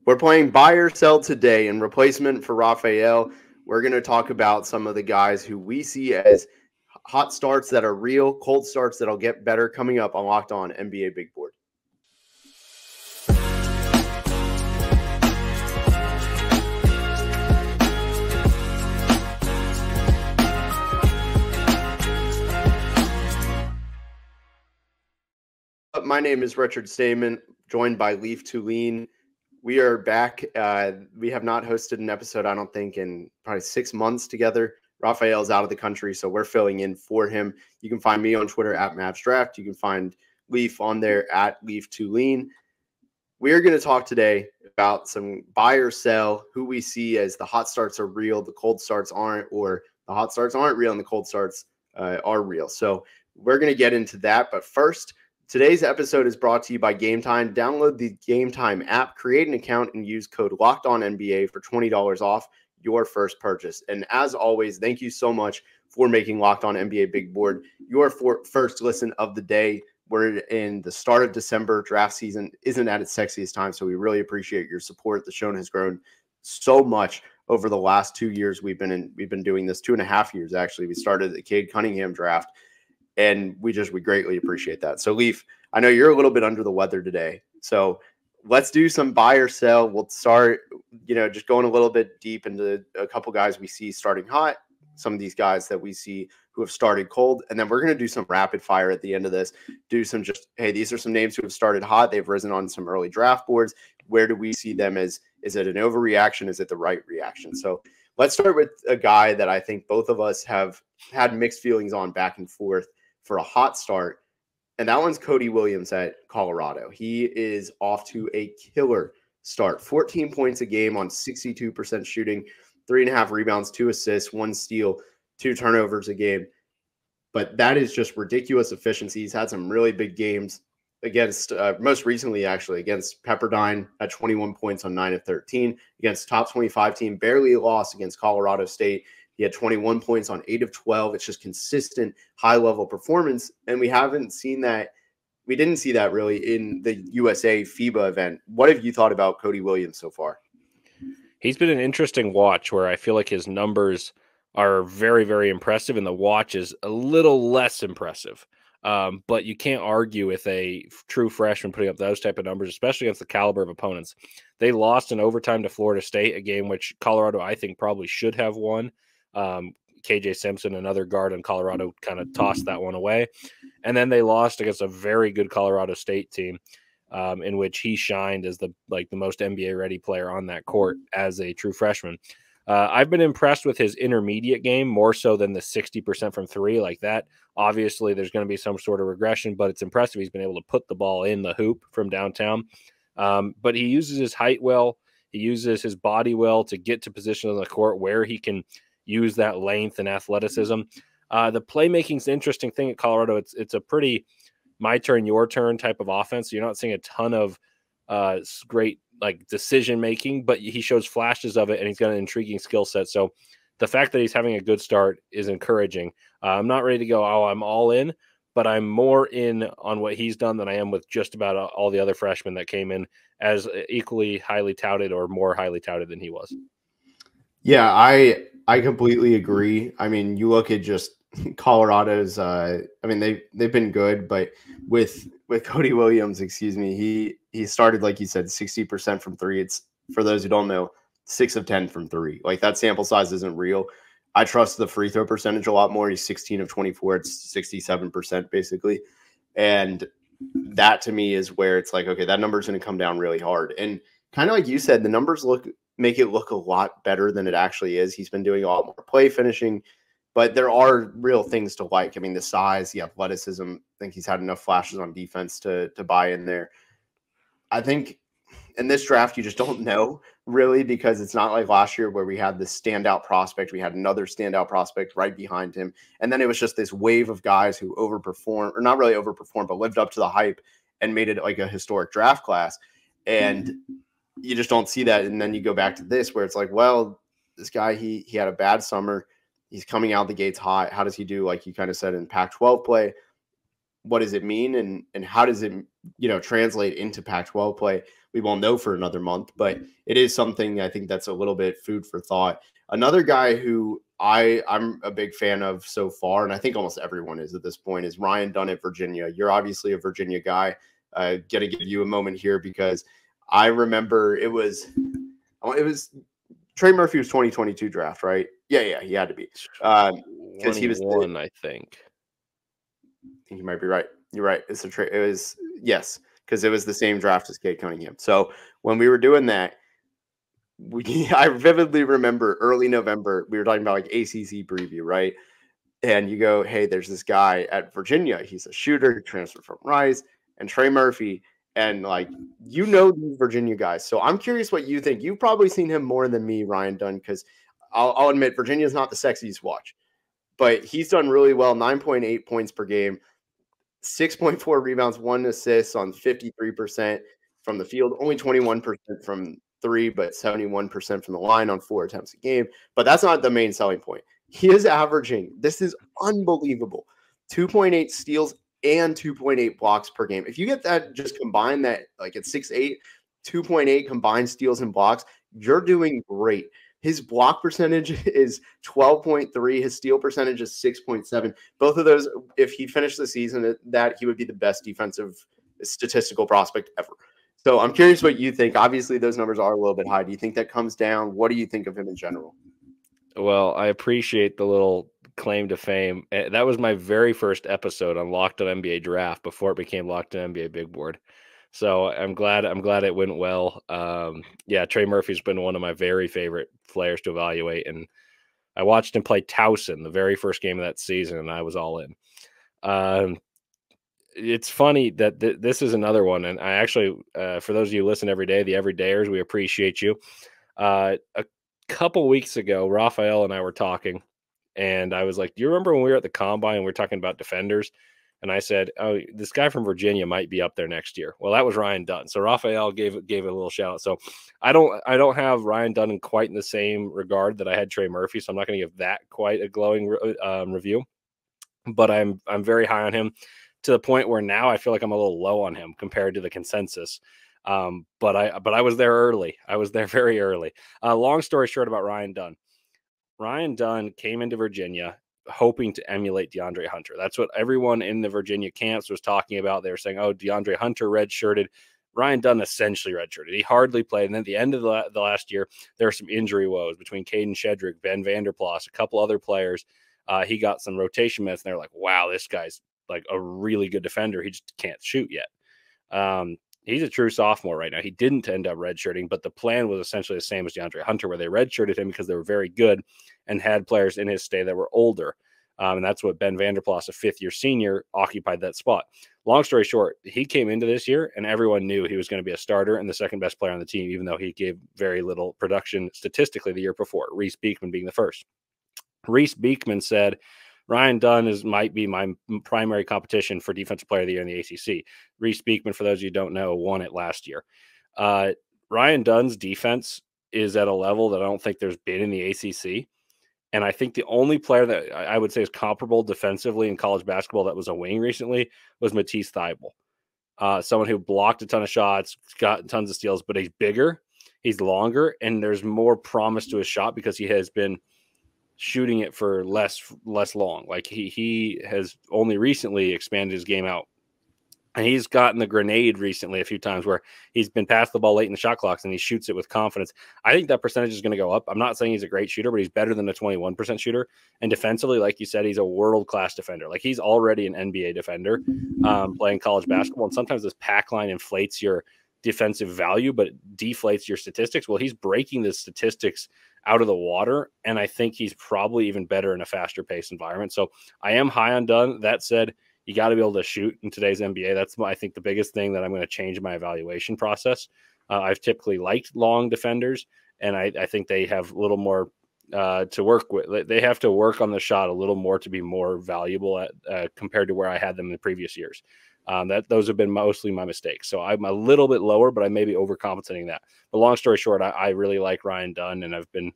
We're playing buy or sell today in replacement for Raphael. We're going to talk about some of the guys who we see as hot starts that are real, cold starts that'll get better coming up on Locked On NBA Big Board. My name is Richard Stamen, joined by Leif Tulane. We are back. We have not hosted an episode, I don't think, in probably 6 months together. Raphael's out of the country, so we're filling in for him. You can find me on Twitter at MavsDraft. You can find Leif on there at Leif Tulane. We are going to talk today about some buy or sell, who we see as the hot starts are real, the cold starts aren't, or the hot starts aren't real and the cold starts are real. So we're going to get into that. But first, today's episode is brought to you by Game Time. Download the Game Time app, create an account, and use code LOCKEDONNBA for $20 off your first purchase. And as always, thank you so much for making Locked On NBA Big Board your first listen of the day. We're in the start of December. Draft season isn't at its sexiest time, so we really appreciate your support. The show has grown so much over the last 2 years. We've been doing this 2.5 years, actually. We started the Cade Cunningham draft, and we greatly appreciate that. So, Leif, I know you're a little bit under the weather today. So let's do some buy or sell. We'll start, just going a little bit deep into a couple guys we see starting hot, some of these guys that we see who have started cold. And then we're going to do some rapid fire at the end of this. Do some hey, these are some names who have started hot. They've risen on some early draft boards. Where do we see them as? Is it an overreaction? Is it the right reaction? So let's start with a guy that I think both of us have had mixed feelings on back and forth for a hot start, and that one's Cody Williams at Colorado. He is off to a killer start. 14 points a game on 62% shooting, 3.5 rebounds, 2 assists, 1 steal, 2 turnovers a game. But that is just ridiculous efficiency. He's had some really big games against, most recently actually, against Pepperdine at 21 points on 9 of 13, against top 25 team, barely lost against Colorado State. He had 21 points on 8 of 12. It's just consistent, high-level performance, and we haven't seen that. We didn't see that really in the USA FIBA event. What have you thought about Cody Williams so far? He's been an interesting watch where I feel like his numbers are very, very impressive, and the watch is a little less impressive. But you can't argue with a true freshman putting up those type of numbers, especially against the caliber of opponents. They lost in overtime to Florida State, a game which Colorado, I think, probably should have won. KJ Simpson, another guard in Colorado, kind of tossed that one away. And then they lost against a very good Colorado State team, in which he shined as the most NBA ready player on that court as a true freshman. I've been impressed with his intermediate game more so than the 60% from three like that. Obviously, there's going to be some sort of regression, but it's impressive he's been able to put the ball in the hoop from downtown. But he uses his height well. He uses his body well to get to position on the court where he can use that length and athleticism. The playmaking is an interesting thing at Colorado. It's a pretty my turn, your turn type of offense. You're not seeing a ton of great decision making, but he shows flashes of it, and he's got an intriguing skill set. So the fact that he's having a good start is encouraging. I'm not ready to go, I'm all in, but I'm more in on what he's done than I am with just about all the other freshmen that came in as equally highly touted or more highly touted than he was. Yeah, I completely agree. I mean, you look at just Colorado's. They've been good, but with Cody Williams, he started, like you said, 60% from three. It's, for those who don't know, 6 of 10 from three. Like, that sample size isn't real. I trust the free throw percentage a lot more. He's 16 of 24. It's 67% basically, and that to me is where it's like, okay, that number is going to come down really hard. And kind of like you said, the numbers make it look a lot better than it actually is. He's been doing a lot more play finishing, but there are real things to like. I mean, the size, the athleticism. I think he's had enough flashes on defense to buy in there. I think in this draft, you just don't know really, because it's not like last year where we had this standout prospect. We had another standout prospect right behind him. And then it was just this wave of guys who overperformed, or not really overperformed, but lived up to the hype and made it like a historic draft class. And you just don't see that. And then you go back to this where it's like, well, this guy, he had a bad summer. He's coming out the gates hot. How does he do, like you kind of said, in Pac-12 play? What does it mean? And how does it translate into Pac-12 play, we won't know for another month, but it is something I think that's a little bit food for thought. Another guy who I'm a big fan of so far, and I think almost everyone is at this point, is Ryan Dunn at Virginia. You're obviously a Virginia guy. Got to give you a moment here because I remember it was Trey Murphy's 2022 draft, right? Yeah, he had to be because he was one, I think. I think you might be right. You're right. It was yes, because it was the same draft as Cade Cunningham. So when we were doing that, I vividly remember early November, we were talking about like ACC preview, right? And you go, hey, there's this guy at Virginia. He's a shooter, he transferred from Rice, and Trey Murphy. And like, these Virginia guys. So I'm curious what you think. You've probably seen him more than me, Ryan Dunn, because I'll admit Virginia's not the sexiest watch, but he's done really well. 9.8 points per game, 6.4 rebounds, 1 assist on 53% from the field, only 21% from three, but 71% from the line on 4 attempts a game. But that's not the main selling point. He is averaging, this is unbelievable, 2.8 steals and 2.8 blocks per game. If you get that, just combine that, like at 6'8", 2.8 combined steals and blocks, you're doing great. His block percentage is 12.3. His steal percentage is 6.7. Both of those, if he finished the season, that he would be the best defensive statistical prospect ever. So I'm curious what you think. Obviously, those numbers are a little bit high. Do you think that comes down? What do you think of him in general? Well, I appreciate the little claim to fame. That was my very first episode on Locked On NBA Draft before it became Locked On NBA Big Board. So I'm glad it went well. Yeah, Trey Murphy's been one of my very favorite players to evaluate, and I watched him play Towson the very first game of that season, and I was all in. It's funny that this is another one, and I actually, for those of you who listen every day, the everydayers, we appreciate you. A couple weeks ago, Raphael and I were talking, and I was like, "Do you remember when we were at the Combine and we were talking about defenders?" And I said, "Oh, this guy from Virginia might be up there next year." Well, that was Ryan Dunn. So Raphael gave it a little shout out. So I don't have Ryan Dunn in quite in the same regard that I had Trey Murphy. So I'm not going to give that quite a glowing review. But I'm very high on him to the point where now I feel like I'm a little low on him compared to the consensus. But I was there early. I was there very early. Long story short about Ryan Dunn. Ryan Dunn came into Virginia hoping to emulate DeAndre Hunter. That's what everyone in the Virginia camps was talking about. They were saying, oh, DeAndre Hunter redshirted. Ryan Dunn essentially redshirted. He hardly played. And then at the end of the last year, there were some injury woes between Caden Shedrick, Ben Vanderplas, a couple other players. He got some rotation minutes, and they're like, wow, this guy's like a really good defender. He just can't shoot yet. He's a true sophomore right now. He didn't end up redshirting, but the plan was essentially the same as DeAndre Hunter, where they redshirted him because they were very good and had players in his stay that were older. And that's what Ben Vanderplas, a fifth-year senior, occupied that spot. Long story short, he came into this year, and everyone knew he was going to be a starter and the second best player on the team, even though he gave very little production statistically the year before, Reese Beekman being the first. Reese Beekman said, Ryan Dunn might be my primary competition for Defensive Player of the Year in the ACC. Reese Beekman, for those of you who don't know, won it last year. Ryan Dunn's defense is at a level that I don't think there's been in the ACC. And I think the only player that I would say is comparable defensively in college basketball that was a wing recently was Matisse Thybulle. Someone who blocked a ton of shots, got tons of steals, but he's bigger, he's longer, and there's more promise to his shot because he has been shooting it for less long. Like he has only recently expanded his game out, and he's gotten the grenade recently a few times where he's been passed the ball late in the shot clocks and he shoots it with confidence. I think that percentage is going to go up. I'm not saying he's a great shooter, but he's better than a 21% shooter. And defensively, like you said, he's a world-class defender. Like he's already an NBA defender playing college basketball. And sometimes this pack line inflates your defensive value, but it deflates your statistics. Well, he's breaking the statistics out of the water, and I think he's probably even better in a faster paced environment. So I am high on Dunn. That said, you got to be able to shoot in today's NBA. That's I think the biggest thing that I'm going to change in my evaluation process. I've typically liked long defenders, and I think they have a little more to work with. They have to work on the shot a little more to be more valuable at compared to where I had them in the previous years. Those have been mostly my mistakes. So I'm a little bit lower, but I may be overcompensating that. But long story short, I really like Ryan Dunn, and I've been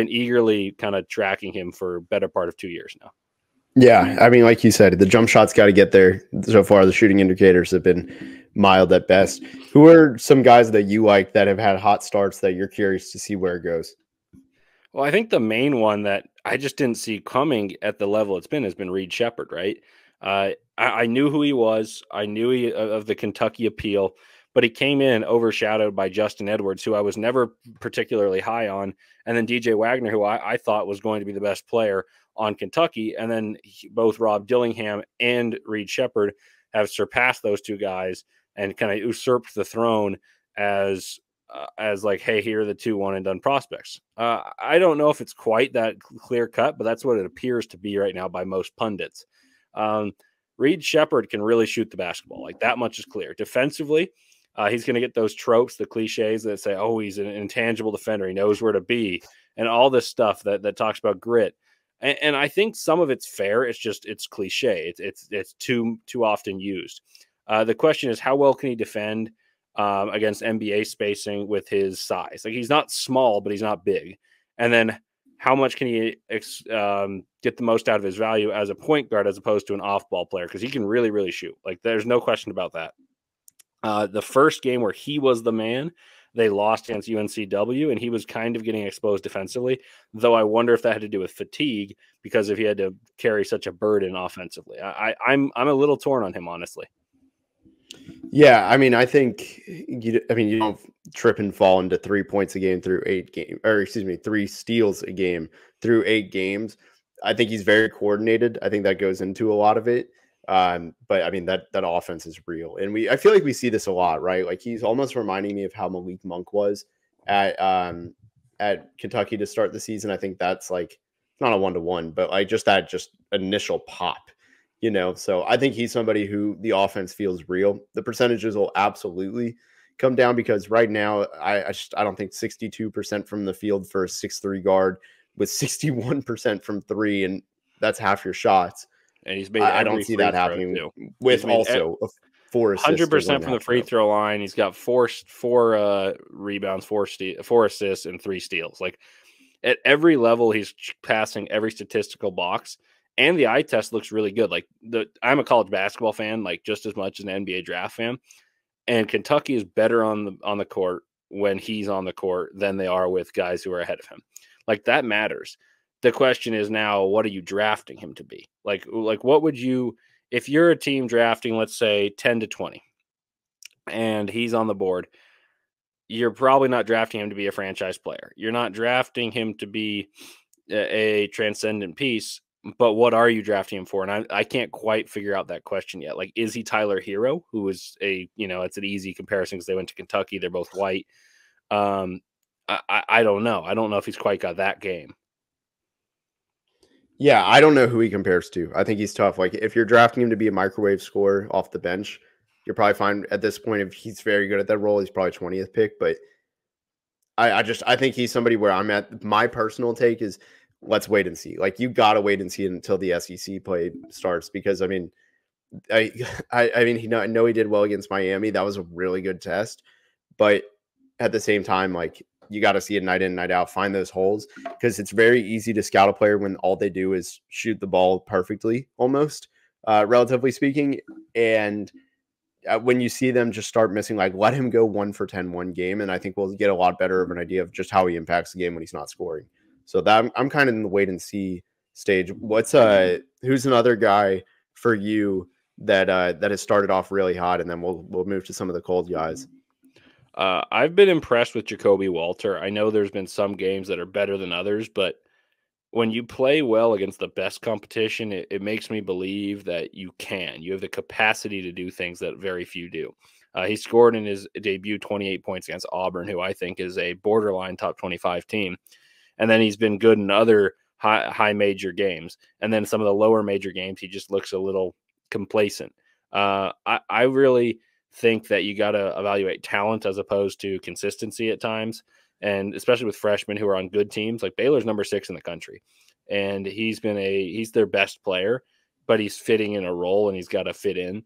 eagerly kind of tracking him for a better part of 2 years now. Yeah, I mean, like you said, the jump shot's got to get there. So far, the shooting indicators have been mild at best. Who are some guys that you like that have had hot starts that you're curious to see where it goes? Well, I think the main one that I just didn't see coming at the level it's been has been Reed Shepherd, right? I knew who he was. I knew of the Kentucky appeal, but he came in overshadowed by Justin Edwards, who I was never particularly high on, and then DJ Wagner, who I thought was going to be the best player on Kentucky. And then both Rob Dillingham and Reed Shepherd have surpassed those two guys and kind of usurped the throne as like, hey, here are the two one and done prospects. I don't know if it's quite that clear cut, but that's what it appears to be right now by most pundits. Reed Shepherd can really shoot the basketball. Like, that much is clear. Defensively, he's going to get those tropes, the cliches that say, oh, he's an intangible defender. He knows where to be, and all this stuff that talks about grit. And I think some of it's fair. It's cliche. It's too often used. The question is, how well can he defend against NBA spacing with his size? Like, he's not small, but he's not big. And then how much can he get the most out of his value as a point guard as opposed to an off-ball player? Because he can really, really shoot. Like, there's no question about that. The first game where he was the man, they lost against UNCW, and he was kind of getting exposed defensively, though I wonder if that had to do with fatigue, because if he had to carry such a burden offensively. I'm a little torn on him, honestly. Yeah, I mean, I think you don't trip and fall into 3 points a game through 3 steals a game through 8 games. I think he's very coordinated. I think that goes into a lot of it. But I mean, that offense is real, and I feel like we see this a lot, right? Like, he's almost reminding me of how Malik Monk was at Kentucky to start the season. I think that's like not a 1-to-1, but like just initial pop. So I think he's somebody who the offense feels real. The percentages will absolutely come down, because right now I don't think 62% from the field for a 6'3" guard with 61% from three, and that's half your shots. And he's made I don't see that happening too. with also 4 assists, 100% from the free throw line. He's got four rebounds, 4 assists, and 3 steals. Like, at every level, he's passing every statistical box. And the eye test looks really good. Like, I'm a college basketball fan, like just as much as an NBA draft fan. And Kentucky is better on the court when he's on the court than they are with guys who are ahead of him. Like, that matters. The question is now, what are you drafting him to be? Like what would you, if you're a team drafting, let's say 10 to 20, and he's on the board, you're probably not drafting him to be a franchise player. You're not drafting him to be a transcendent piece. But what are you drafting him for? And I can't quite figure out that question yet. Like, is he Tyler Hero, who is it's an easy comparison because they went to Kentucky. They're both white. I don't know. I don't know if he's quite got that game. Yeah, I don't know who he compares to. I think he's tough. Like, if you're drafting him to be a microwave scorer off the bench, you're probably fine at this point. If he's very good at that role, he's probably 20th pick. But I think he's somebody where I'm at. My personal take is, let's wait and see. Like, you got to wait and see until the SEC play starts, because I mean, I know he did well against Miami. That was a really good test, but at the same time, like, you got to see it night in, night out, find those holes, because it's very easy to scout a player when all they do is shoot the ball perfectly, almost, relatively speaking. And when you see them just start missing, like, let him go 1 for 10 one game, and I think we'll get a lot better of an idea of just how he impacts the game when he's not scoring. So that I'm kind of in the wait and see stage. Who's another guy for you that has started off really hot, and then we'll move to some of the cold guys. I've been impressed with Jacoby Walter. I know there's been some games that are better than others, but when you play well against the best competition, it makes me believe that you have the capacity to do things that very few do. He scored in his debut 28 points against Auburn, who I think is a borderline top 25 team. And then he's been good in other high major games. And then some of the lower major games, he just looks a little complacent. I really think that you got to evaluate talent as opposed to consistency at times. And especially with freshmen who are on good teams, like Baylor's number 6 in the country. And he's their best player, but he's fitting in a role and he's got to fit in.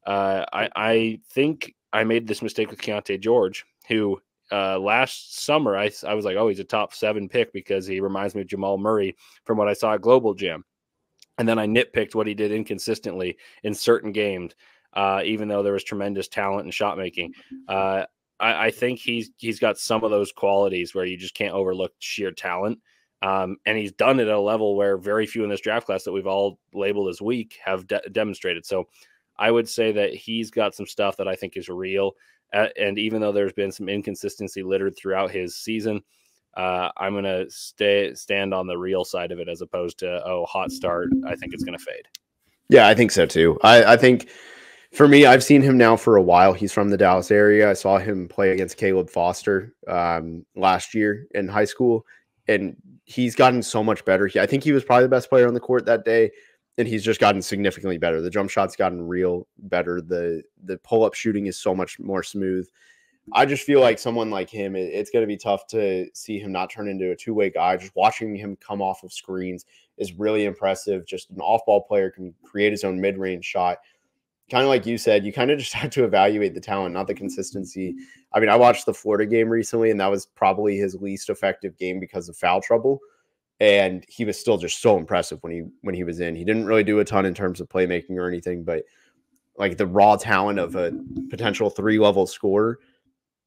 I think I made this mistake with Keontae George, who last summer I was like, oh, he's a top 7 pick because he reminds me of Jamal Murray from what I saw at Global Jam. And then I nitpicked what he did inconsistently in certain games, even though there was tremendous talent and shot making. I think he's got some of those qualities where you just can't overlook sheer talent. And he's done it at a level where very few in this draft class that we've all labeled as weak have demonstrated. So I would say that he's got some stuff that I think is real. And even though there's been some inconsistency littered throughout his season, I'm going to stand on the real side of it as opposed to, hot start. I think it's going to fade. Yeah, I think so too. I think for me, I've seen him now for a while. He's from the Dallas area. I saw him play against Caleb Foster last year in high school, and he's gotten so much better. I think he was probably the best player on the court that day, and he's just gotten significantly better. The jump shot's gotten real better. The pull-up shooting is so much more smooth. I just feel like someone like him, it's going to be tough to see him not turn into a two-way guy. Just watching him come off of screens is really impressive. Just an off-ball player, can create his own mid-range shot. Kind of like you said, you kind of just have to evaluate the talent, not the consistency. I mean, I watched the Florida game recently, and that was probably his least effective game because of foul trouble. And he was still just so impressive when he was in. He didn't really do a ton in terms of playmaking or anything, but like the raw talent of a potential 3-level scorer,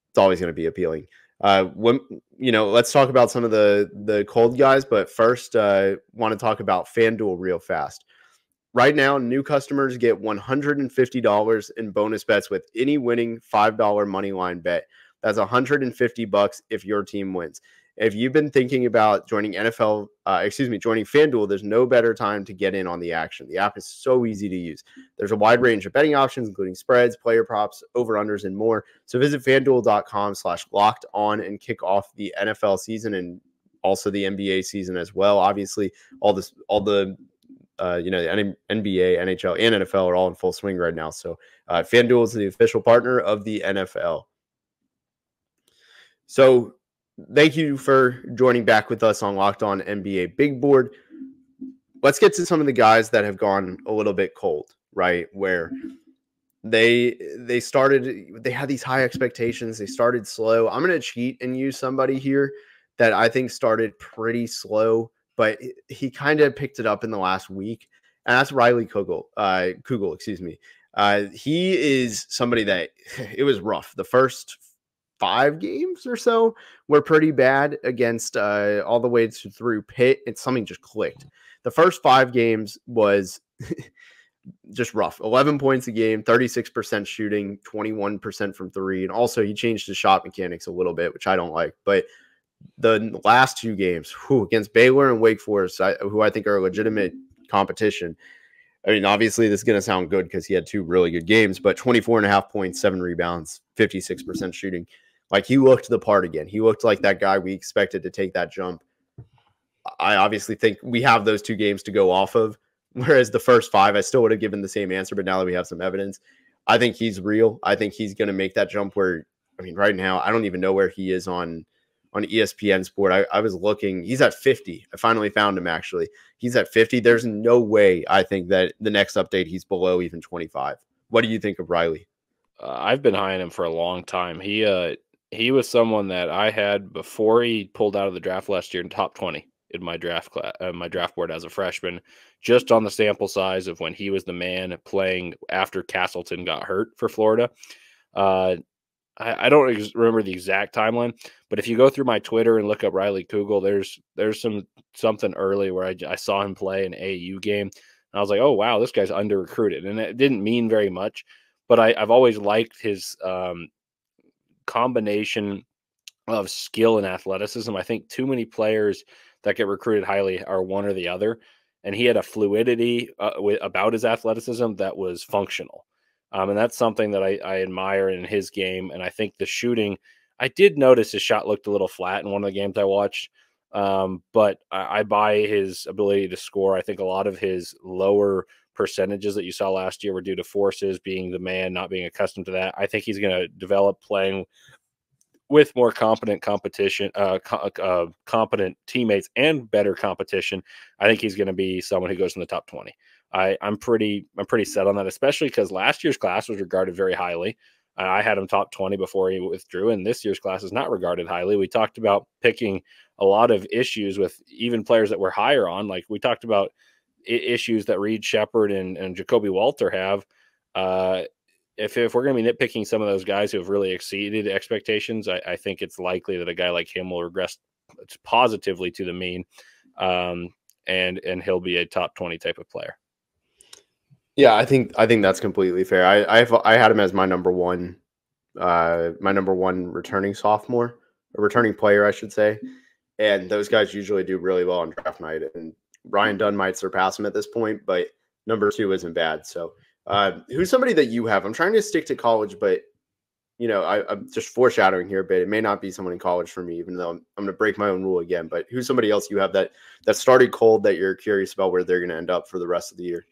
it's always going to be appealing. Let's talk about some of the cold guys, but first, want to talk about FanDuel real fast. Right now, new customers get $150 in bonus bets with any winning $5 money line bet. That's $150 if your team wins. If you've been thinking about joining FanDuel, there's no better time to get in on the action. The app is so easy to use. There's a wide range of betting options, including spreads, player props, over-unders, and more. So visit FanDuel.com/locked-on and kick off the NFL season and also the NBA season as well. Obviously, the NBA, NHL, and NFL are all in full swing right now. So FanDuel is the official partner of the NFL. So thank you for joining back with us on Locked On NBA Big Board. Let's get to some of the guys that have gone a little bit cold, right? Where they had these high expectations. They started slow. I'm going to cheat and use somebody here that I think started pretty slow, but he kind of picked it up in the last week. And that's Riley Kugel. He is somebody that it was rough. The first 5 games or so were pretty bad against all the way through Pitt. And something just clicked. The first 5 games was just rough. 11 points a game, 36% shooting, 21% from 3. And also he changed his shot mechanics a little bit, which I don't like. But the last 2 games against Baylor and Wake Forest, who I think are a legitimate competition. I mean, obviously this is going to sound good because he had 2 really good games, but 24.5 points, 7 rebounds, 56% shooting. Like, he looked the part again. He looked like that guy we expected to take that jump. I obviously think we have those 2 games to go off of, whereas the first 5, I still would have given the same answer, but now that we have some evidence, I think he's real. I think he's going to make that jump where, I mean, right now, I don't even know where he is on ESPN Sport. I was looking. He's at 50. I finally found him, actually. He's at 50. There's no way, I think, that the next update he's below even 25. What do you think of Riley? I've been high on him for a long time. He was someone that I had before he pulled out of the draft last year in top 20 in my draft class, my draft board as a freshman, just on the sample size of when he was the man playing after Castleton got hurt for Florida. I don't remember the exact timeline, but if you go through my Twitter and look up Riley Kugel, there's something early where I saw him play an AAU game. And I was like, oh, wow, this guy's under recruited. And it didn't mean very much, but I've always liked his combination of skill and athleticism. I think too many players that get recruited highly are one or the other. And he had a fluidity about his athleticism that was functional. And that's something that I admire in his game. And I think the shooting, I did notice his shot looked a little flat in one of the games I watched. But I buy his ability to score. I think a lot of his lower percentages that you saw last year were due to forces, being the man, not being accustomed to that. I think he's going to develop playing with more competent competition, competent teammates and better competition. I think he's going to be someone who goes in the top 20. I'm pretty set on that, especially because last year's class was regarded very highly. I had him top 20 before he withdrew, and this year's class is not regarded highly. We talked about picking a lot of issues with even players that were higher on. Like we talked about issues that Reed Shepherd and Jacoby Walter have. If we're going to be nitpicking some of those guys who have really exceeded expectations, I think it's likely that a guy like him will regress positively to the mean, and he'll be a top 20 type of player. Yeah, I think that's completely fair. I had him as my number one returning sophomore, a returning player, I should say. And those guys usually do really well on draft night. And Ryan Dunn might surpass him at this point, but number 2 isn't bad. So who's somebody that you have? I'm trying to stick to college, but I'm just foreshadowing here, but it may not be someone in college for me, even though I'm going to break my own rule again. But who's somebody else you have that started cold that you're curious about where they're going to end up for the rest of the year?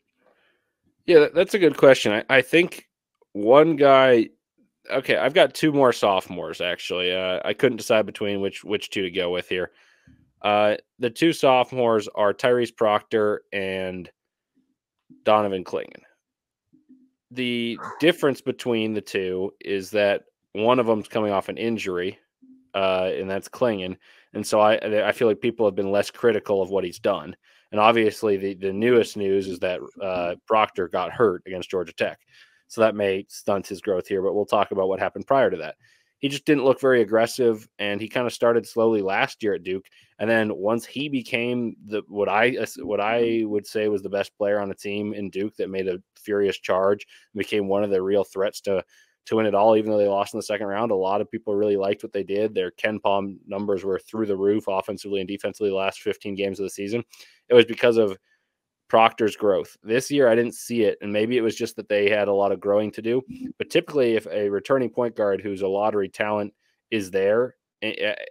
Yeah, that's a good question. I think one guy. Okay, I've got 2 more sophomores actually. I couldn't decide between which 2 to go with here. The 2 sophomores are Tyrese Proctor and Donovan Clingan. The difference between the 2 is that one of them's coming off an injury, and that's Clingan. And so I feel like people have been less critical of what he's done. And obviously the newest news is that Proctor got hurt against Georgia Tech. So that may stunt his growth here, but we'll talk about what happened prior to that. He just didn't look very aggressive, and he kind of started slowly last year at Duke. And then once he became what I would say was the best player on the team in Duke that made a furious charge, became one of the real threats to win it all, even though they lost in the second round. A lot of people really liked what they did. Their Ken Palm numbers were through the roof offensively and defensively the last 15 games of the season. It was because of Proctor's growth. This year, I didn't see it, and maybe it was just that they had a lot of growing to do. But typically, if a returning point guard who's a lottery talent is there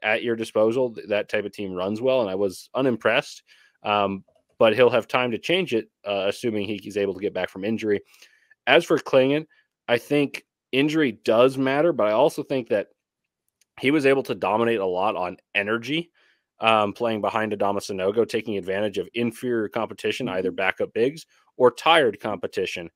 at your disposal, that type of team runs well, and I was unimpressed. But he'll have time to change it, assuming he's able to get back from injury. As for Clingan, I think injury does matter, but I also think that he was able to dominate a lot on energy. Playing behind Adama Sanogo, taking advantage of inferior competition, either backup bigs or tired competition,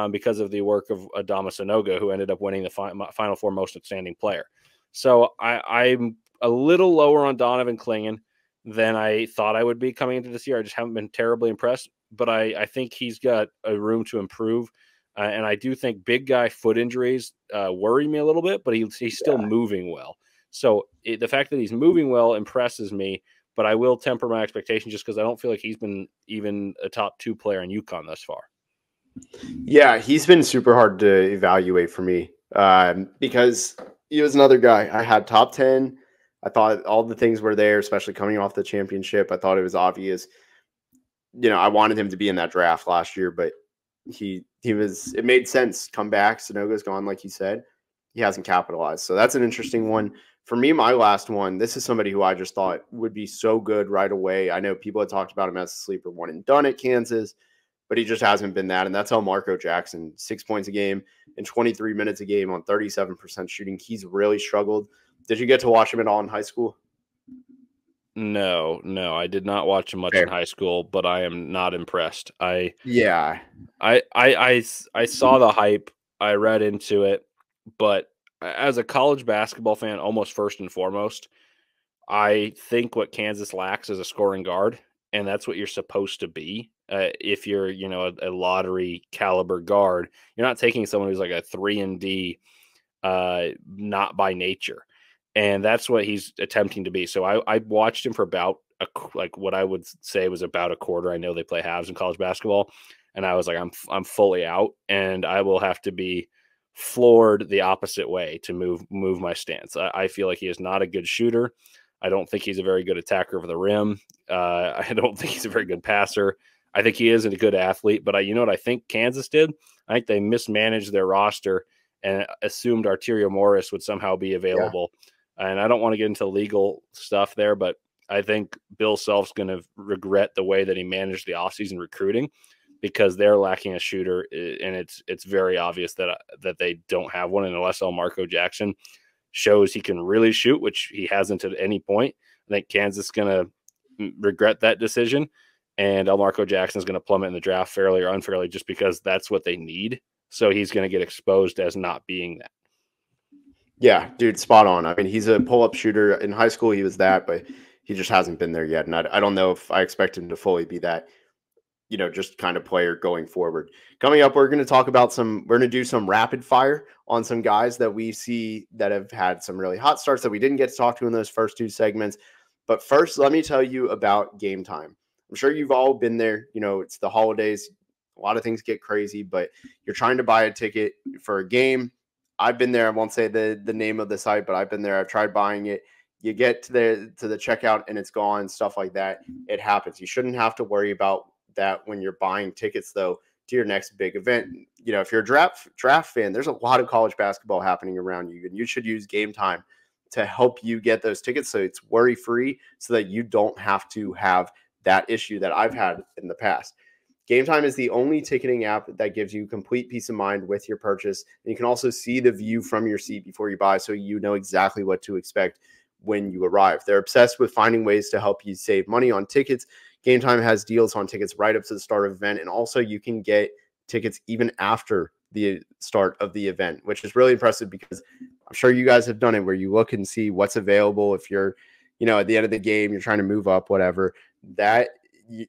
because of the work of Adama Sanogo, who ended up winning the Final Four Most Outstanding Player. So I'm a little lower on Donovan Clingan than I thought I would be coming into this year. I just haven't been terribly impressed, but I think he's got a room to improve. And I do think big guy foot injuries worry me a little bit, but he's still moving well. So the fact that he's moving well impresses me, but I will temper my expectations just because I don't feel like he's been even a top 2 player in UConn thus far. Yeah, he's been super hard to evaluate for me because he was another guy. I had top 10. I thought all the things were there, especially coming off the championship. I thought it was obvious. I wanted him to be in that draft last year, but it made sense. Come back. Sanogo's gone, like you said. He hasn't capitalized. So that's an interesting one. For me, my last one, this is somebody who I just thought would be so good right away. I know people had talked about him as a sleeper one and done at Kansas, but he just hasn't been that. And that's how Marco Jackson, 6 points a game and 23 minutes a game on 37% shooting. He's really struggled. Did you get to watch him at all in high school? No, I did not watch him much in high school, but I am not impressed. I saw the hype. I read into it, but as a college basketball fan, almost first and foremost, I think what Kansas lacks is a scoring guard, and that's what you're supposed to be. If you're, a lottery caliber guard, you're not taking someone who's like a 3-and-D, not by nature, and that's what he's attempting to be. So I watched him for about what I would say was about a quarter. I know they play halves in college basketball, and I was like, I'm fully out, and I will have to be floored the opposite way to move my stance. I feel like he is not a good shooter. I don't think he's a very good attacker of the rim. I don't think he's a very good passer. I think he is a good athlete, but you know what I think Kansas did? I think they mismanaged their roster and assumed Arterio Morris would somehow be available. Yeah. And I don't want to get into legal stuff there, but I think Bill Self's going to regret the way that he managed the offseason recruiting, because they're lacking a shooter, and it's very obvious that they don't have one. And unless Marco Jackson shows he can really shoot, which he hasn't at any point, I think Kansas is going to regret that decision, and Marco Jackson is going to plummet in the draft fairly or unfairly just because that's what they need. So he's going to get exposed as not being that. Yeah, dude, spot on. I mean, he's a pull-up shooter. In high school, he was that, but he just hasn't been there yet. And I don't know if I expect him to fully be that. just kind of player going forward. Coming up, we're going to do some rapid fire on some guys that we see that have had some really hot starts that we didn't get to talk to in those first 2 segments. But first, let me tell you about Game Time. I'm sure you've all been there. It's the holidays. A lot of things get crazy, but you're trying to buy a ticket for a game. I've been there. I won't say the name of the site, but I've been there. I've tried buying it. You get to the checkout and it's gone, stuff like that. It happens. You shouldn't have to worry about that when you're buying tickets, though, to your next big event. If you're a draft fan, there's a lot of college basketball happening around you, and you should use Game Time to help you get those tickets so it's worry-free, so that you don't have to have that issue that I've had in the past. Game Time is the only ticketing app that gives you complete peace of mind with your purchase. And you can also see the view from your seat before you buy, so you know exactly what to expect when you arrive. They're obsessed with finding ways to help you save money on tickets. Game Time has deals on tickets right up to the start of the event, and also you can get tickets even after the start of the event, which is really impressive because I'm sure you guys have done it where you look and see what's available. If you're, at the end of the game, you're trying to move up, whatever, that, you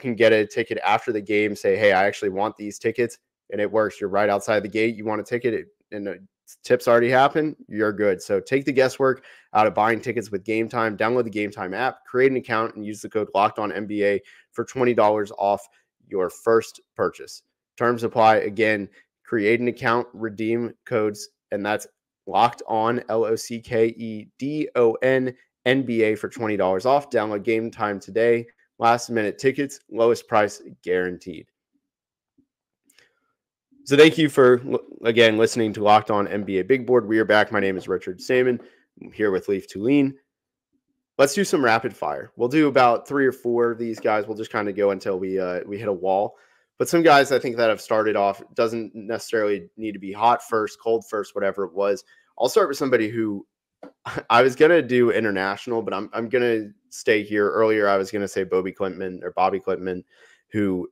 can get a ticket after the game, say, hey, I actually want these tickets, and it works. You're right outside the gate. You want a ticket, and the tips already happen. You're good. So take the guesswork out of buying tickets with Game Time. Download the Game Time app, create an account, and use the code LOCKEDONNBA for $20 off your first purchase. Terms apply. Again, create an account, redeem codes, and that's Locked On, LOCKEDON NBA for $20 off. Download Game Time today. Last minute tickets, lowest price guaranteed. So thank you for, again, listening to Locked On NBA Big Board. We are back. My name is Richard Saman. I'm here with Leif Tulane. Let's do some rapid fire. We'll do about 3 or 4 of these guys. We'll just kind of go until we hit a wall. But some guys I think that have started off, doesn't necessarily need to be hot first, cold first, whatever it was. I'll start with somebody who I was going to do international, but I'm going to stay here. Earlier, I was going to say Bobby Klintman, who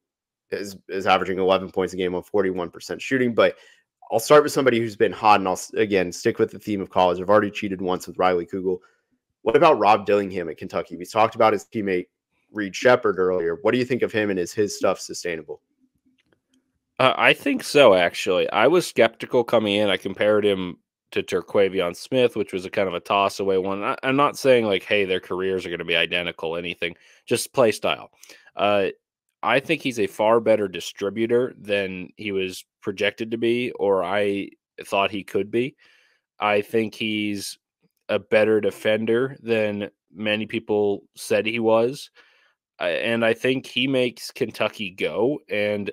is averaging 11 points a game on 41% shooting. But I'll start with somebody who's been hot, and I'll, again, stick with the theme of college. I've already cheated once with Riley Kugel. What about Rob Dillingham at Kentucky? We talked about his teammate Reed Sheppard earlier. What do you think of him, and is his stuff sustainable? I think so, actually. I was skeptical coming in. I compared him to Terquavion Smith, which was a kind of a toss-away one. I'm not saying, like, hey, their careers are going to be identical, anything. Just play style. I think he's a far better distributor than he was projected to be, or I thought he could be. I think he's a better defender than many people said he was. And I think he makes Kentucky go. And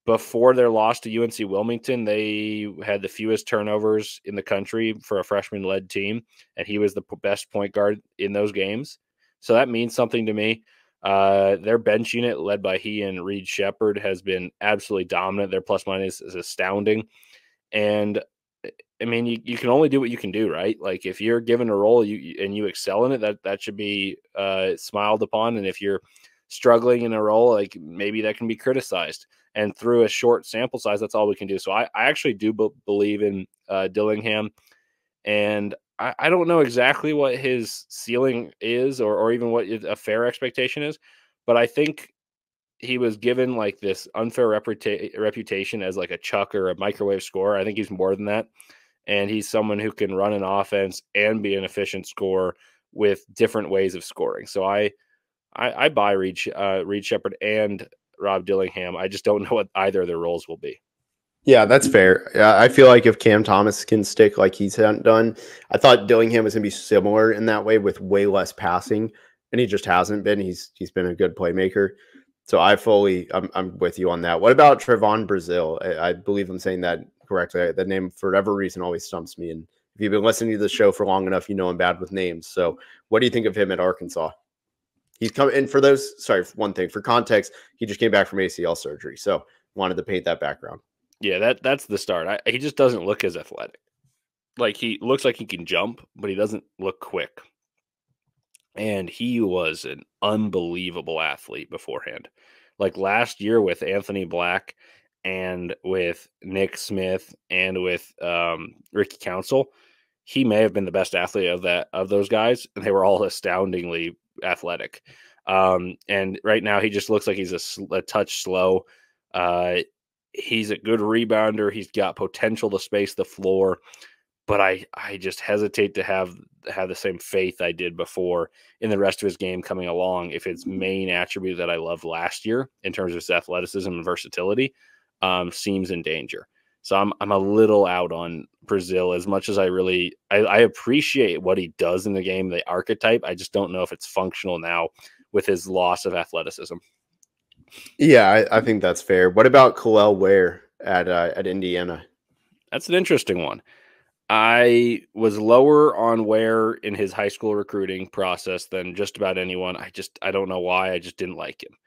before their loss to UNC Wilmington, they had the fewest turnovers in the country for a freshman-led team, and he was the best point guard in those games. So that means something to me. Their bench unit, led by he and Reed Sheppard, has been absolutely dominant. Their plus-minus is astounding. And, I mean, you can only do what you can do, right? Like, if you're given a role and you excel in it, that should be smiled upon. And if you're struggling in a role, like, maybe that can be criticized. And through a short sample size, that's all we can do. So I actually do believe in Dillingham. And I don't know exactly what his ceiling is or even what a fair expectation is. But I think he was given like this unfair reputation as like a chuck or a microwave scorer. I think he's more than that. And he's someone who can run an offense and be an efficient scorer with different ways of scoring. So I buy Reed Sheppard and Rob Dillingham. I just don't know what either of their roles will be. Yeah, that's fair. I feel like if Cam Thomas can stick like he's done, I thought Dillingham was going to be similar in that way with way less passing, and he just hasn't been. He's been a good playmaker. So I'm with you on that. What about Trevon Brazile? I believe I'm saying that correctly. That name, for whatever reason, always stumps me. And if you've been listening to the show for long enough, you know I'm bad with names. So what do you think of him at Arkansas? He's come in for those. Sorry, one thing for context, he just came back from ACL surgery. So wanted to paint that background. Yeah, that's the start. He just doesn't look as athletic. Like, he looks like he can jump, but he doesn't look quick. And he was an unbelievable athlete beforehand. Like last year with Anthony Black and with Nick Smith and with Ricky Council, he may have been the best athlete of those guys. And they were all astoundingly athletic. And right now he just looks like he's a touch slow. He's a good rebounder. He's got potential to space the floor, but I just hesitate to have the same faith I did before in the rest of his game coming along if its main attribute that I loved last year in terms of his athleticism and versatility seems in danger. So I'm a little out on Brazil as much as I appreciate what he does in the game, the archetype. I just don't know if it's functional now with his loss of athleticism. Yeah, I think that's fair. What about Kel'el Ware at Indiana? That's an interesting one. I was lower on Ware in his high school recruiting process than just about anyone. I don't know why. I just didn't like him.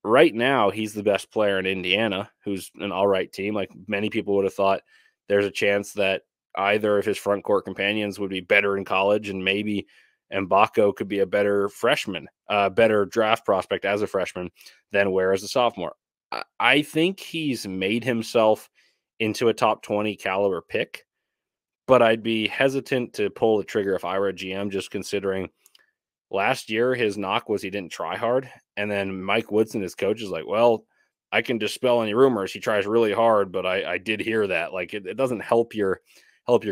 Right now, he's the best player in Indiana, who's an all right team. Like many people would have thought there's a chance that either of his front court companions would be better in college, and maybe Mbako could be a better freshman, better draft prospect as a freshman than Ware as a sophomore. I think he's made himself into a top 20 caliber pick, but I'd be hesitant to pull the trigger if I were a GM, just considering last year his knock was he didn't try hard. And then Mike Woodson, his coach, is like, well, I can dispel any rumors. He tries really hard, but I did hear that. Like it doesn't help your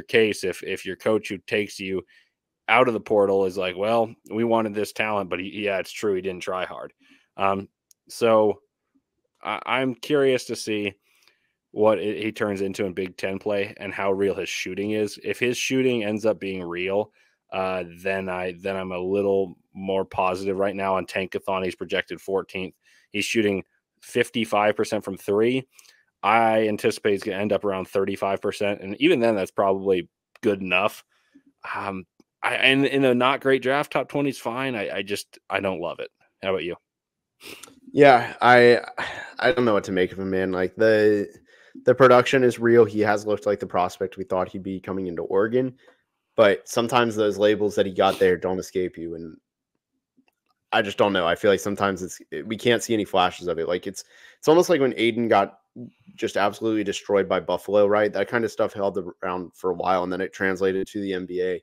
case if your coach who takes you out of the portal is like, well, we wanted this talent, but yeah, it's true. He didn't try hard. So I'm curious to see what he turns into in Big Ten play and how real his shooting is. If his shooting ends up being real, then I'm a little more positive right now on Tankathon. He's projected 14th. He's shooting 55% from three. I anticipate he's going to end up around 35%, and even then, that's probably good enough. And in a not great draft, top 20 is fine. I don't love it. How about you? Yeah, I don't know what to make of him, man. Like the production is real. He has looked like the prospect we thought he'd be coming into Oregon, but sometimes those labels that he got there don't escape you, and I just don't know. I feel like sometimes we can't see any flashes of it. Like it's almost like when Aiden got just absolutely destroyed by Buffalo, right? That kind of stuff held around for a while, and then it translated to the NBA.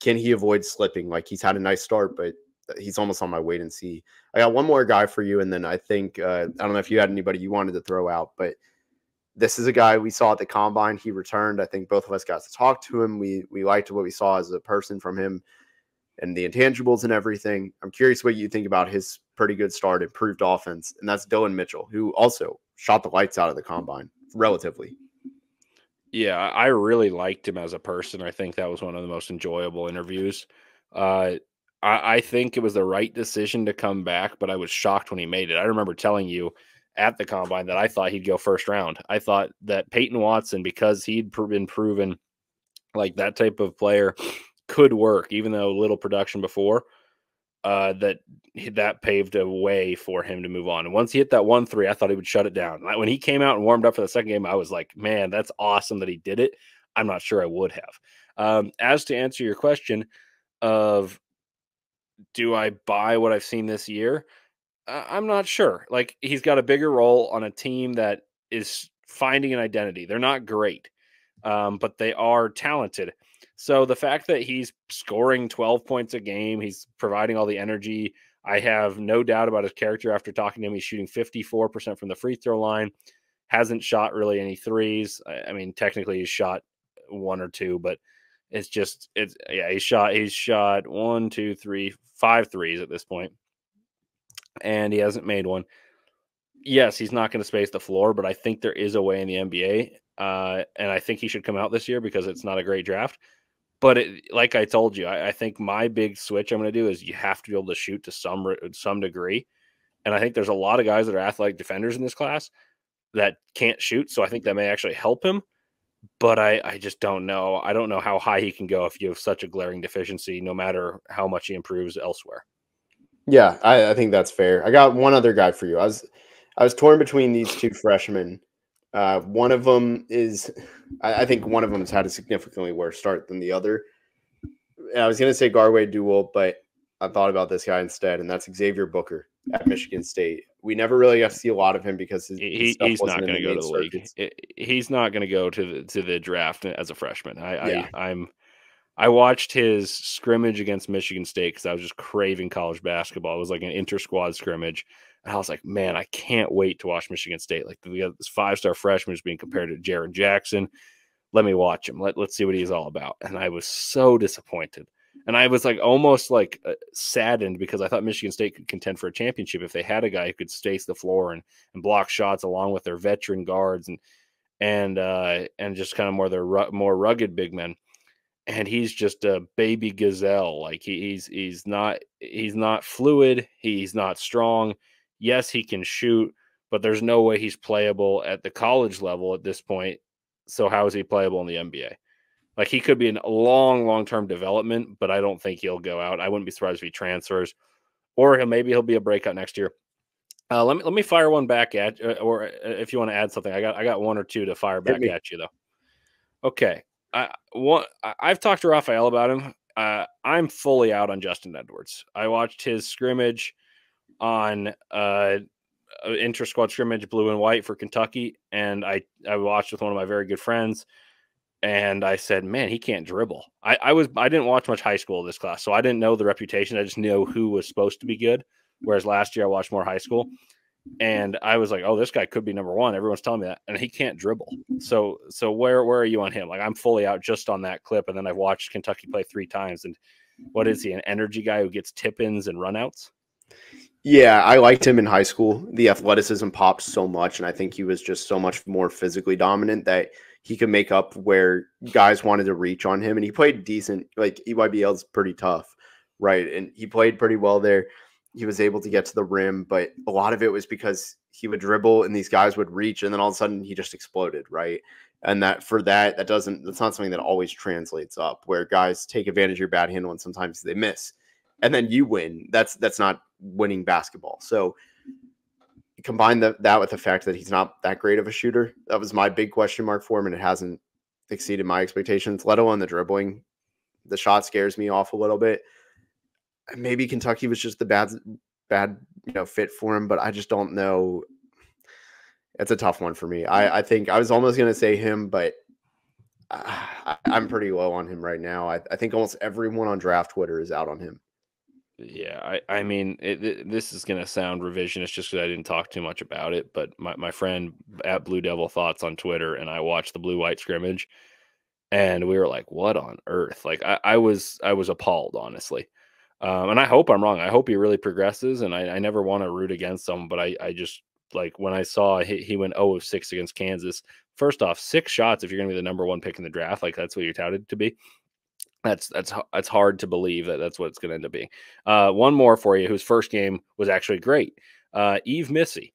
Can he avoid slipping? Like he's had a nice start, but he's almost on my wait and see. I got one more guy for you, and then I think I don't know if you had anybody you wanted to throw out, but this is a guy we saw at the combine. He returned. I think both of us got to talk to him. We liked what we saw as a person from him and the intangibles and everything. I'm curious what you think about his pretty good start, improved offense, and that's Dylan Mitchell, who also shot the lights out of the combine relatively. Yeah, I really liked him as a person. I think that was one of the most enjoyable interviews. I think it was the right decision to come back, but I was shocked when he made it. I remember telling you at the combine that I thought he'd go first round. I thought that Peyton Watson, because he'd been proven like that type of player could work, even though little production before, that paved a way for him to move on. And once he hit that 1-3, I thought he would shut it down. When he came out and warmed up for the second game, I was like, man, that's awesome that he did it. I'm not sure I would have. As to answer your question of, do I buy what I've seen this year? I'm not sure. Like he's got a bigger role on a team that is finding an identity. They're not great, but they are talented. So the fact that he's scoring 12 points a game, he's providing all the energy. I have no doubt about his character after talking to him. He's shooting 54% from the free throw line, hasn't shot really any threes. I mean, technically he's shot one or two, but he's shot 1, 2, 3, 5 threes at this point, and he hasn't made one. Yes, he's not going to space the floor, but I think there is a way in the NBA, and I think he should come out this year because it's not a great draft. But like I told you, I think my big switch I'm going to do is you have to be able to shoot to some degree. And I think there's a lot of guys that are athletic defenders in this class that can't shoot. So I think that may actually help him. But I just don't know. I don't know how high he can go if you have such a glaring deficiency, no matter how much he improves elsewhere. Yeah, I think that's fair. I got one other guy for you. I was torn between these two freshmen. One of them is, I think one of them has had a significantly worse start than the other. I was going to say Garway Duel, but I thought about this guy instead, and that's Xavier Booker at Michigan State. We never really got to see a lot of him because he's not going to go to the league. He's not going to go to the draft as a freshman. I watched his scrimmage against Michigan State because I was just craving college basketball. It was like an inter-squad scrimmage. And I was like, man, I can't wait to watch Michigan State. Like, we got this 5-star freshman who's being compared to Jared Jackson. Let me watch him. Let's see what he's all about. And I was so disappointed. And I was like almost like saddened because I thought Michigan State could contend for a championship if they had a guy who could space the floor and block shots along with their veteran guards and just kind of more rugged big men. And he's just a baby gazelle. Like he's not fluid. He's not strong. Yes, he can shoot, but there's no way he's playable at the college level at this point. So how is he playable in the NBA? Like, he could be in a long-term development, but I don't think he'll go out. I wouldn't be surprised if he transfers, or maybe he'll be a breakout next year. Let me fire one back at, or if you want to add something, I got one or two to fire back at you though. Okay, I've talked to Raphael about him. I'm fully out on Justin Edwards. I watched his scrimmage on inter-squad scrimmage, blue and white for Kentucky, and I watched with one of my very good friends. And I said, man, he can't dribble. I didn't watch much high school of this class, so I didn't know the reputation. I just knew who was supposed to be good. Whereas last year I watched more high school, and I was like, oh, this guy could be number one. Everyone's telling me that, and he can't dribble. So where are you on him? Like, I'm fully out just on that clip, and then I've watched Kentucky play 3 times. And what is he, an energy guy who gets tip-ins and runouts? Yeah, I liked him in high school. The athleticism popped so much, and I think he was just so much more physically dominant that he could make up where guys wanted to reach on him. And he played decent. Like, EYBL's pretty tough, right? And he played pretty well there. He was able to get to the rim, but a lot of it was because he would dribble and these guys would reach, and then all of a sudden he just exploded, right? And that's not something that always translates up, where guys take advantage of your bad handle and sometimes they miss. And then you win. That's not winning basketball. So combine that with the fact that he's not that great of a shooter. That was my big question mark for him, and it hasn't exceeded my expectations, let alone the dribbling. The shot scares me off a little bit. Maybe Kentucky was just the bad fit for him, but I just don't know. It's a tough one for me. I think I was almost going to say him, but I'm pretty low on him right now. I think almost everyone on draft Twitter is out on him. Yeah, I mean, this is going to sound revisionist just because I didn't talk too much about it, but my friend at Blue Devil Thoughts on Twitter and I watched the blue-white scrimmage, and we were like, what on earth? Like, I was appalled, honestly. And I hope I'm wrong. I hope he really progresses, and I never want to root against him, but I just, like, when I saw he went 0 of 6 against Kansas, first off, 6 shots if you're going to be the number 1 pick in the draft, like, that's what you're touted to be. That's hard to believe that's what it's going to end up being. One more for you, whose first game was actually great. Yves Missy.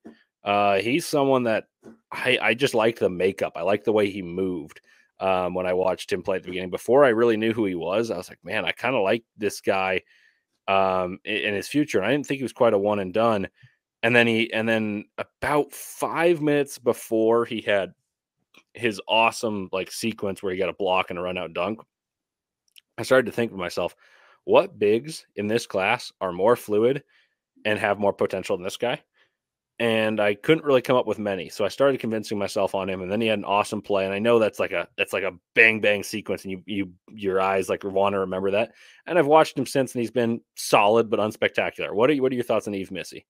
He's someone that I just like the makeup. I like the way he moved when I watched him play at the beginning. Before I really knew who he was, I was like, man, I kind of like this guy in his future. And I didn't think he was quite a one and done. And then about 5 minutes before he had his awesome like sequence where he got a block and a run out dunk, I started to think to myself, what bigs in this class are more fluid and have more potential than this guy? And I couldn't really come up with many. So I started convincing myself on him, and then he had an awesome play. And I know that's like a bang bang sequence, and your eyes like want to remember that. And I've watched him since, and he's been solid but unspectacular. What are your thoughts on Yves Missy?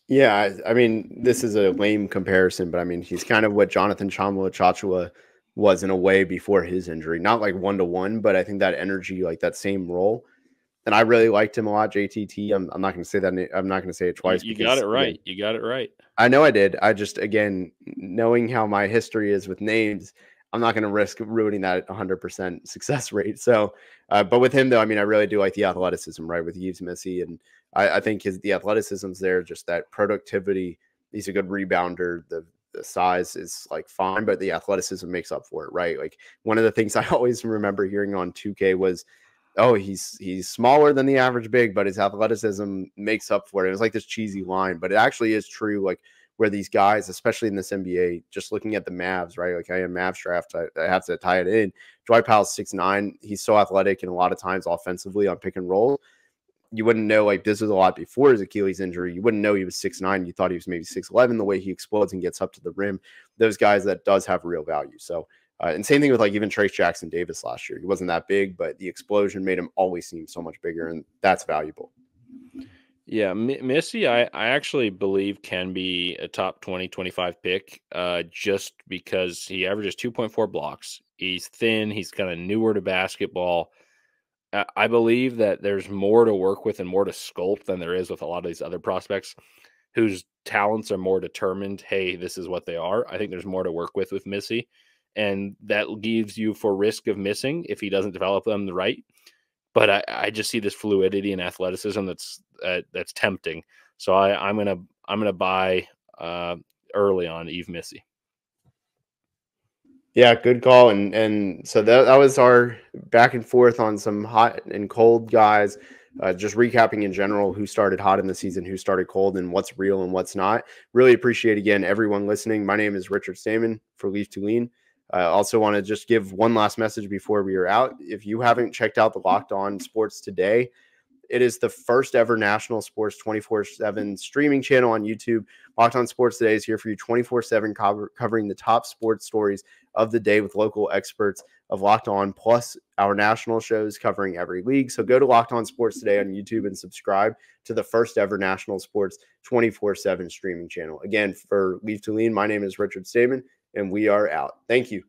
Yeah, I mean, this is a lame comparison, but I mean, he's kind of what Jonathan Tchamwa was in a way before his injury. Not like 1-to-1, but I think that energy, like that same role. And I really liked him a lot, JTT. I'm not going to say that. I'm not going to say it twice. You got it right. Again, you got it right. I know I did. I just, again, knowing how my history is with names, I'm not going to risk ruining that 100% success rate. So, but with him, though, I mean, I really do like the athleticism, right, with Yves Missy. And I think the athleticism's there, just that productivity. He's a good rebounder. The size is like fine, but the athleticism makes up for it, right? Like, one of the things I always remember hearing on 2K was, oh, he's smaller than the average big, but his athleticism makes up for it. It was like this cheesy line, but it actually is true. Like, where these guys, especially in this NBA, just looking at the Mavs, right? Like, I am Mavs draft. I have to tie it in. Dwight Powell's 6'9". He's so athletic, and a lot of times offensively on pick and roll, you wouldn't know, like, this was a lot before his Achilles injury. You wouldn't know he was 6'9". You thought he was maybe 6'11", the way he explodes and gets up to the rim. Those guys, that does have real value. So And same thing with like even Trace Jackson Davis last year. He wasn't that big, but the explosion made him always seem so much bigger, and that's valuable. Yeah, Missy, I actually believe can be a top 20, 25 pick just because he averages 2.4 blocks. He's thin. He's kind of newer to basketball. I believe that there's more to work with and more to sculpt than there is with a lot of these other prospects whose talents are more determined. Hey, this is what they are. I think there's more to work with Missy, and that leaves you for risk of missing if he doesn't develop them the right. But I just see this fluidity and athleticism that's tempting. So I'm gonna buy early on Eve Missy. Yeah, good call. And so that was our back and forth on some hot and cold guys. Just recapping in general who started hot in the season, who started cold, and what's real and what's not. Really appreciate, again, everyone listening. My name is Richard Stamen for Leif to Lean. I also want to just give one last message before we are out. If you haven't checked out the Locked On Sports Today, it is the first ever national sports 24/7 streaming channel on YouTube. Locked On Sports Today is here for you 24/7, covering the top sports stories of the day with local experts of Locked On, plus our national shows covering every league. So go to Locked On Sports Today on YouTube and subscribe to the first ever national sports 24/7 streaming channel. Again, for Leif to Lean, my name is Richard Stamen, and we are out. Thank you.